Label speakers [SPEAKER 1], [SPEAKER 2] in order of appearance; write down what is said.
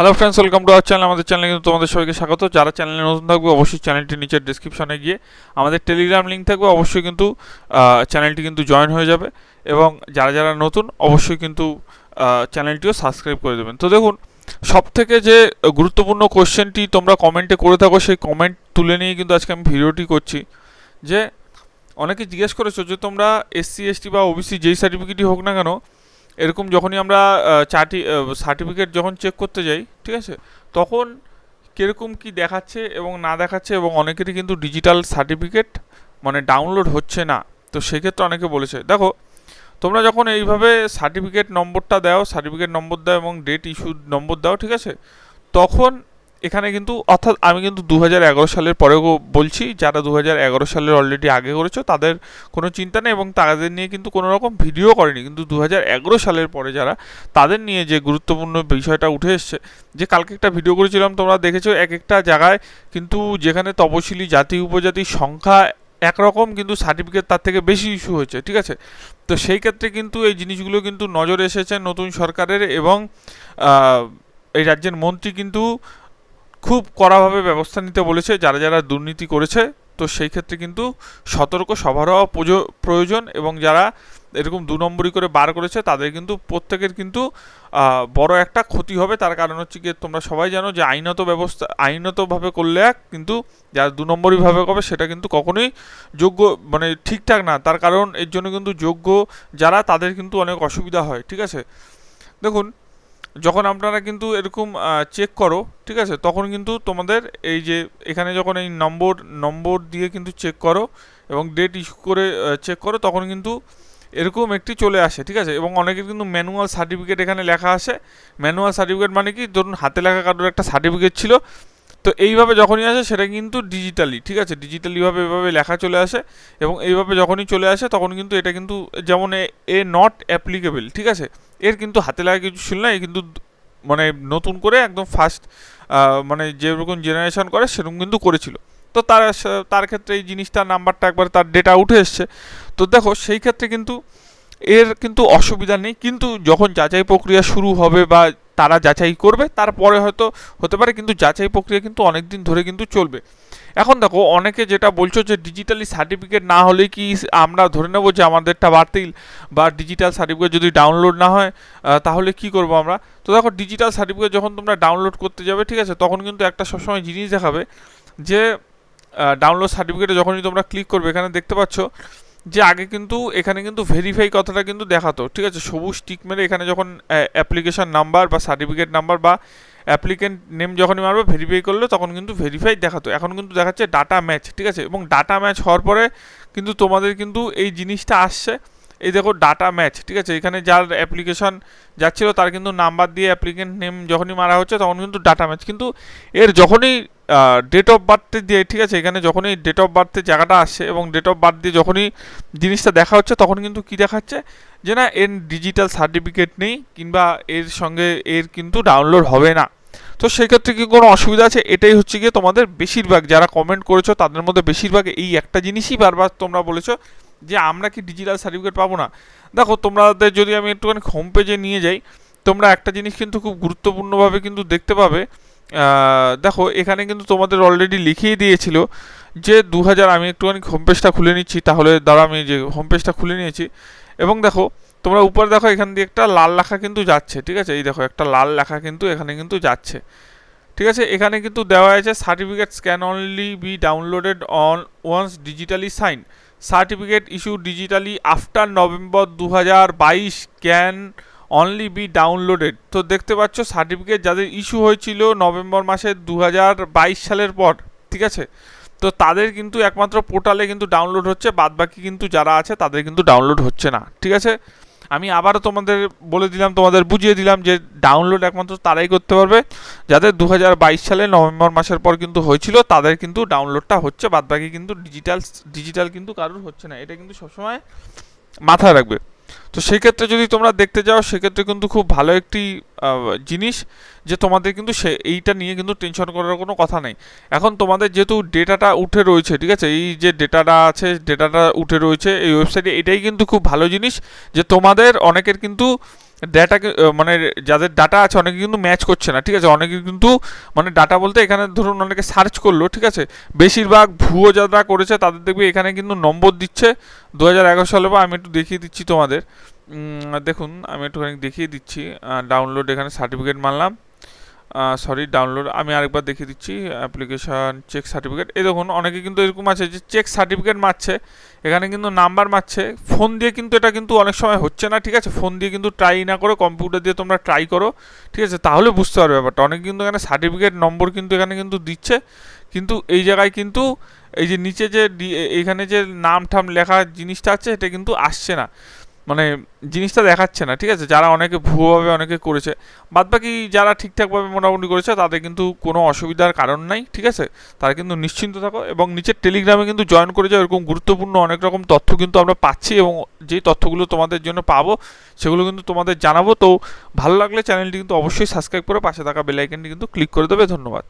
[SPEAKER 1] Hello friends, welcome to our channel. আমাদের চ্যানেলে কিন্তু তোমাদের সবাইকে স্বাগত। যারা চ্যানেলে নতুন থাকবে অবশ্যই চ্যানেলটি নিচের ডিসক্রিপশনে গিয়ে আমাদের টেলিগ্রাম লিঙ্ক থাকবে, অবশ্যই কিন্তু চ্যানেলটি কিন্তু জয়েন হয়ে যাবে। এবং যারা যারা নতুন অবশ্যই কিন্তু চ্যানেলটিও সাবস্ক্রাইব করে দেবেন। তো দেখুন, সব থেকে যে গুরুত্বপূর্ণ কোশ্চেনটি তোমরা কমেন্টে করে থাকো, সেই কমেন্ট তুলে নিয়ে কিন্তু আজকে আমি ভিডিওটি করছি। যে অনেকে জিজ্ঞেস করেছো যে তোমরা এসসি এসটি বা ওবিসি যেই সার্টিফিকেটই হোক না কেন, এরকম যখনই আমরা সার্টিফিকেট যখন চেক করতে যাই, ঠিক আছে, তখন কীরকম কি দেখাচ্ছে এবং না দেখাচ্ছে, এবং অনেকেরই কিন্তু ডিজিটাল সার্টিফিকেট মানে ডাউনলোড হচ্ছে না। তো সেক্ষেত্রে অনেকে বলেছে, দেখো তোমরা যখন এইভাবে সার্টিফিকেট নম্বরটা দাও, সার্টিফিকেট নম্বর দাও এবং ডেট ইস্যু নম্বর দাও, ঠিক আছে, তখন এখানে কিন্তু, অর্থাৎ আমি কিন্তু 2011 সালের পরেও বলছি, যারা 2011 সালের অলরেডি আগে করেছো তাদের কোনো চিন্তা নেই এবং তাদের নিয়ে কিন্তু কোনো রকম ভিডিও করেনি। কিন্তু 2011 সালের পরে যারা, তাদের নিয়ে যে গুরুত্বপূর্ণ বিষয়টা উঠে এসছে, যে কালকে একটা ভিডিও করেছিলাম তোমরা দেখেছো, এক একটা জায়গায় কিন্তু যেখানে তপশিলি জাতি উপজাতির সংখ্যা একরকম, কিন্তু সার্টিফিকেট তার থেকে বেশি ইস্যু হয়েছে, ঠিক আছে। তো সেই ক্ষেত্রে কিন্তু এই জিনিসগুলো কিন্তু নজরে এসেছে নতুন সরকারের, এবং এই রাজ্যের মন্ত্রী কিন্তু খুব কড়াভাবে ব্যবস্থা নিতে বলেছে যারা যারা দুর্নীতি করেছে। তো সেই ক্ষেত্রে কিন্তু সতর্ক সবার হওয়া প্রয়োজন, এবং যারা এরকম 2 নম্বরই করে বার করেছে তাদের কিন্তু প্রত্যেকের কিন্তু বড় একটা ক্ষতি হবে। তার কারণ হচ্ছে কি, তোমরা সবাই জানো যে আইনতভাবে করলে কিন্তু যারা 2 নম্বরইভাবে করবে সেটা কিন্তু কখনোই যোগ্য মানে ঠিকঠাক না। তার কারণ এর জন্য কিন্তু যোগ্য যারা, তাদের কিন্তু অনেক অসুবিধা হয়, ঠিক আছে। দেখুন, যখন আপনারা কিন্তু এরকম চেক করো, ঠিক আছে, তখন কিন্তু তোমাদের এই যে এখানে যখন এই নম্বর দিয়ে কিন্তু চেক করো এবং ডেট ইস্যু করে চেক করো, তখন কিন্তু এরকম একটি চলে আসে, ঠিক আছে। এবং অনেকের কিন্তু ম্যানুয়াল সার্টিফিকেট এখানে লেখা আসে। ম্যানুয়াল সার্টিফিকেট মানে কি, ধরুন হাতে লেখা কারোর একটা সার্টিফিকেট ছিল, তো এইভাবে যখনই আসে সেটা কিন্তু ডিজিটালি, ঠিক আছে, ডিজিটালিভাবে এভাবে লেখা চলে আসে। এবং এইভাবে যখনই চলে আসে তখন কিন্তু এটা কিন্তু যেমন এ নট অ্যাপ্লিকেবল, ঠিক আছে, এর কিন্তু হাতে লাগা কিছু ছিল না। এ কিন্তু মানে নতুন করে একদম ফার্স্ট মানে যেরকম জেনারেশন করে সেরকম কিন্তু করেছিল। তো তার ক্ষেত্রে এই জিনিসটার নাম্বারটা একবার তার ডেটা উঠে এসছে। তো দেখো, সেই ক্ষেত্রে কিন্তু এর কিন্তু অসুবিধা নেই। কিন্তু যখন যাচাই প্রক্রিয়া শুরু হবে বা তারা যাচাই করবে, তারপরে হয়তো হতে পারে, কিন্তু যাচাই প্রক্রিয়া কিন্তু অনেক দিন ধরে কিন্তু চলবে। এখন দেখো, অনেকে যেটা বলছো যে ডিজিটালি সার্টিফিকেট না হলে কি আমরা ধরে নেব যে আমাদেরটা বাতিল, বা ডিজিটাল সার্টিফিকেট যদি ডাউনলোড না হয় তাহলে কি করব আমরা। তো দেখো, ডিজিটাল সার্টিফিকেট যখন তোমরা ডাউনলোড করতে যাবে, ঠিক আছে, তখন কিন্তু একটা সবসময় জিনিস দেখাবে যে ডাউনলোড সার্টিফিকেটে যখনই তোমরা ক্লিক করবে, এখানে দেখতে পাচ্ছ যে আগে কিন্তু এখানে কিন্তু ভেরিফাই কথাটা কিন্তু দেখাতো, ঠিক আছে, সবুজ টিক মেরে এখানে যখন অ্যাপ্লিকেশন নাম্বার বা সার্টিফিকেট নাম্বার বা অ্যাপ্লিকেন্ট নেম যখনই মারবে ভেরিফাই করলে, তখন কিন্তু ভেরিফাই দেখাতো। এখন কিন্তু দেখাচ্ছে ডাটা ম্যাচ, ঠিক আছে। এবং ডাটা ম্যাচ হওয়ার পরে কিন্তু তোমাদের কিন্তু এই জিনিসটা আসছে, এই দেখো ডাটা ম্যাচ, ঠিক আছে। এখানে যার অ্যাপ্লিকেশন যাচ্ছিল তার কিন্তু নাম্বার দিয়ে অ্যাপ্লিকেন্ট নেম যখনই মারা হচ্ছে তখন কিন্তু ডাটা ম্যাচ, কিন্তু এর যখনই ডেট অফ বার্থে দিয়ে, ঠিক আছে, এখানে যখনই ডেট অফ বার্থের জায়গাটা আসছে এবং ডেট অফ বার্থ দিয়ে যখনই জিনিসটা দেখা হচ্ছে, তখন কিন্তু কি দেখাচ্ছে যে না, এর ডিজিটাল সার্টিফিকেট নেই, কিংবা এর সঙ্গে এর কিন্তু ডাউনলোড হবে না। তো সেক্ষেত্রে কি কোনো অসুবিধা আছে? এটাই হচ্ছে গিয়ে তোমাদের বেশিরভাগ যারা কমেন্ট করেছো তাদের মধ্যে বেশিরভাগ এই একটা জিনিসই বারবার তোমরা বলেছো যে আমরা কি ডিজিটাল সার্টিফিকেট পাবো না। দেখো, তোমাদের যদি আমি একটুখানি হোম পেজে নিয়ে যাই, তোমরা একটা জিনিস কিন্তু খুব গুরুত্বপূর্ণভাবে কিন্তু দেখতে পাবে। দেখো, এখানে কিন্তু তোমাদের অলরেডি লিখিয়ে দিয়েছিল যে 2000, আমি একটুখানি হোম পেজটা খুলে নিচ্ছি, তাহলে দ্বারা আমি যে হোম পেজটা খুলে নিয়েছি, এবং দেখো তোমরা উপরে দেখো এখান দিয়ে একটা লাল লেখা কিন্তু যাচ্ছে, ঠিক আছে, এই দেখো একটা লাল লেখা কিন্তু এখানে কিন্তু যাচ্ছে, ঠিক আছে। এখানে কিন্তু দেওয়া আছে certificates can only be downloaded on once digitally sign, certificate issue digitally after November 2022 can only be downloaded. তো দেখতে পাচ্ছ সার্টিফিকেট যাদের ইস্যু হয়েছিল নভেম্বর মাসে 2022 সালের পর, ঠিক আছে, তো তাদের কিন্তু একমাত্র পোর্টালে কিন্তু ডাউনলোড হচ্ছে, বাদবাকি কিন্তু যারা আছে তাদের কিন্তু ডাউনলোড হচ্ছে না, ঠিক আছে। আমি আবারও তোমাদের বলে দিলাম, তোমাদের বুঝিয়ে দিলাম যে ডাউনলোড একমাত্র তারাই করতে পারবে যাদের 2022 সালে নভেম্বর মাসের পর কিন্তু হয়েছিল, তাদের কিন্তু ডাউনলোডটা হচ্ছে, বাদবাকি কিন্তু ডিজিটাল কিন্তু কারোর হচ্ছে না। এটা কিন্তু সবসময় মাথায় রাখবে। তো সেক্ষেত্রে যদি তোমরা দেখতে যাও, সেক্ষেত্রে কিন্তু খুব ভালো একটি জিনিস, যে তোমাদের কিন্তু এইটা নিয়ে কিন্তু টেনশন করার কোনো কথা নেই। এখন তোমাদের যেহেতু ডেটাটা উঠে রয়েছে, ঠিক আছে, এই যে ডেটাটা আছে, ডেটাটা উঠে রয়েছে এই ওয়েবসাইটে, এটাই কিন্তু খুব ভালো জিনিস, যে তোমাদের অনেকের কিন্তু ডাটা মানে যাদের ডাটা আছে অনেকে কিন্তু ম্যাচ করছে না, ঠিক আছে। অনেকে কিন্তু মানে ডাটা বলতে এখানে ধরুন অনেকে সার্চ করলো, ঠিক আছে, বেশিরভাগ ভুয়ো যারা করেছে তাদের দেখবে এখানে কিন্তু নম্বর দিচ্ছে 2011 সালে। বা আমি একটু দেখিয়ে দিচ্ছি তোমাদের, দেখুন আমি একটুখানি দেখিয়ে দিচ্ছি। ডাউনলোড এখানে সার্টিফিকেট মারলাম, সরি ডাউনলোড, আমি আরেকবার দেখিয়ে দিচ্ছি। অ্যাপ্লিকেশান চেক সার্টিফিকেট, এই দেখুন অনেকে কিন্তু এরকম আছে যে চেক সার্টিফিকেট মারছে, এখানে কিন্তু নাম্বার মারছে। ফোন দিয়ে কিন্তু এটা কিন্তু অনেক সময় হচ্ছে না, ঠিক আছে। ফোন দিয়ে কিন্তু ট্রাই না করে কম্পিউটার দিয়ে তোমরা ট্রাই করো, ঠিক আছে, তাহলে বুঝতে পারবে ব্যাপারটা। অনেকে কিন্তু এখানে সার্টিফিকেট নম্বর কিন্তু এখানে কিন্তু দিচ্ছে, কিন্তু এই জায়গায় কিন্তু এই যে নিচে যে এখানে যে নাম ঠাম লেখা জিনিসটা আছে এটা কিন্তু আসছে না, মানে জিনিসটা দেখাচ্ছে না, ঠিক আছে। যারা অনেকে ভুয়োভাবে অনেকে করেছে, বাদবাকি যারা ঠিকঠাকভাবে মোটামুটি করেছে তাদের কিন্তু কোনো অসুবিধার কারণ নাই, ঠিক আছে। তারা কিন্তু নিশ্চিন্ত থাকো এবং নিচের টেলিগ্রামে কিন্তু জয়েন করে যাও। এরকম গুরুত্বপূর্ণ অনেক রকম তথ্য কিন্তু আমরা পাচ্ছি এবং যেই তথ্যগুলো তোমাদের জন্য পাবো সেগুলো কিন্তু তোমাদের জানাবো। তো ভালো লাগলে চ্যানেলটি কিন্তু অবশ্যই সাবস্ক্রাইব করে পাশে থাকা বেল আইকনটি কিন্তু ক্লিক করে দেবে। ধন্যবাদ।